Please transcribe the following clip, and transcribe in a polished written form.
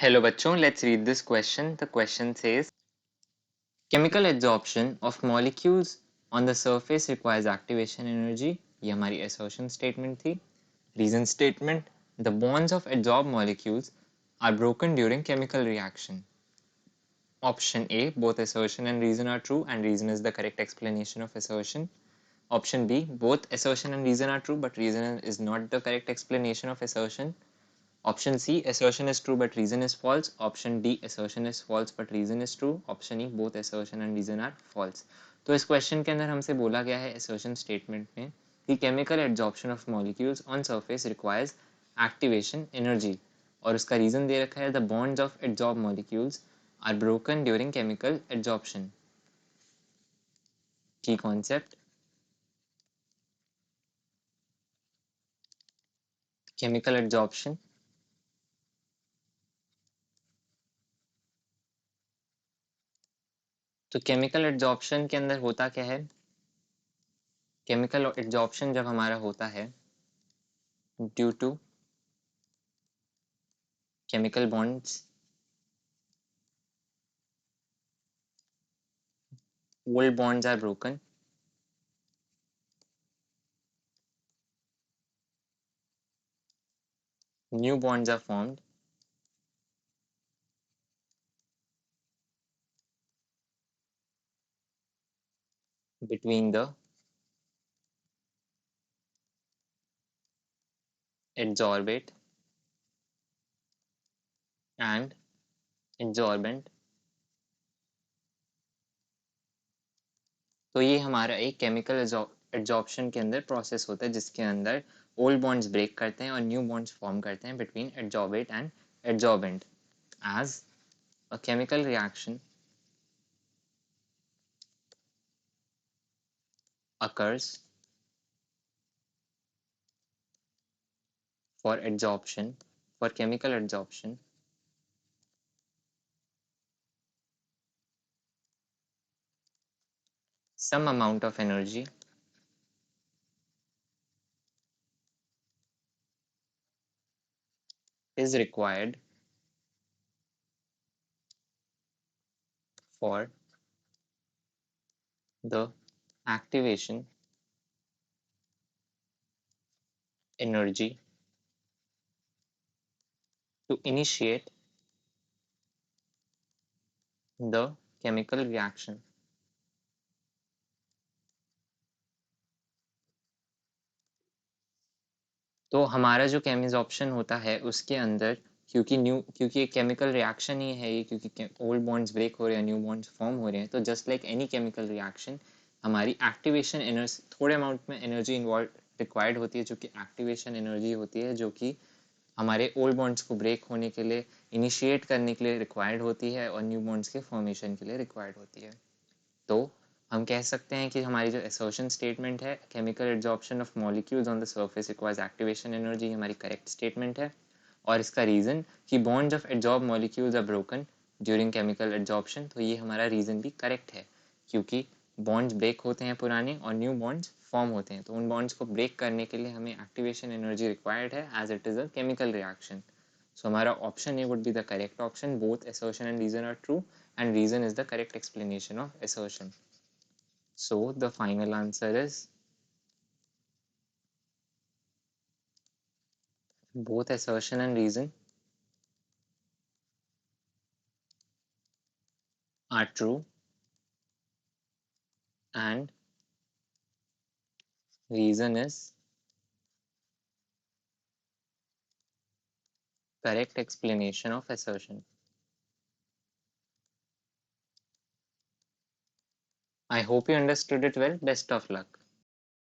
Hello बच्चों, let's read this question. The question says, chemical adsorption of molecules on the surface requires activation energy. ये हमारी assertion statement थी. Reason statement, the bonds of adsorbed molecules are broken during chemical reaction. Option A, both assertion and reason are true and reason is the correct explanation of assertion. Option B, both assertion and reason are true but reason is not the correct explanation of assertion. Option C, assertion is true but reason is false. Option D, assertion is false but reason is true. Option E, both assertion and reason are false. तो इस question के अंदर हमसे बोला गया है assertion statement में कि chemical adsorption of molecules on surface requires activation energy और उसका रीजन दे रखा है the bonds of adsorbed molecules are broken during chemical adsorption. Key concept, chemical adsorption. तो केमिकल एड्जॉर्प्शन के अंदर होता क्या है? केमिकल एड्जॉर्प्शन जब हमारा होता है due to chemical bonds, old bonds are broken, new bonds are formed, between the adsorbate and adsorbent. तो ये हमारा एक केमिकल एड्जॉर्प्शन के अंदर प्रोसेस होता है जिसके अंदर ओल्ड बॉन्ड्स ब्रेक करते हैं और न्यू बॉन्ड्स फॉर्म करते हैं between adsorbate and adsorbent as a chemical reaction occurs for adsorption, for chemical adsorption, some amount of energy is required for the activation energy to initiate the chemical reaction. तो हमारा जो केमिजॉर्प्शन होता है उसके अंदर क्योंकि एक केमिकल रिएक्शन ही है ये, क्योंकि ओल्ड बॉन्ड्स ब्रेक हो रहे हैं, न्यू बॉन्ड्स फॉर्म हो रहे हैं, तो just like any chemical reaction हमारी एक्टिवेशन एनर्जी, थोड़े अमाउंट में एनर्जी इन्वॉल्व रिक्वायर्ड होती है जो कि एक्टिवेशन एनर्जी होती है, जो कि हमारे ओल्ड बॉन्ड्स को ब्रेक होने के लिए, इनिशिएट करने के लिए रिक्वायर्ड होती है और न्यू बॉन्ड्स के फॉर्मेशन के लिए रिक्वायर्ड होती है. तो हम कह सकते हैं कि हमारी जो assertion स्टेटमेंट है, chemical adsorption of molecules on the surface requires activation energy, हमारी करेक्ट स्टेटमेंट है. और इसका रीज़न कि bonds of adsorb molecules are broken during chemical adsorption, तो ये हमारा रीज़न भी करेक्ट है क्योंकि बॉन्ड्स ब्रेक होते हैं पुराने और न्यू बॉन्ड्स फॉर्म होते हैं, तो उन बॉन्ड्स को ब्रेक करने के लिए हमें एक्टिवेशन एनर्जी रिक्वायर्ड है as it is a chemical reaction. So हमारा option A would be the correct option. Both assertion and reason are true, and reason is the correct explanation of assertion. So the final answer is both assertion and reason are true and reason is correct explanation of assertion. I hope you understood it well. Best of luck.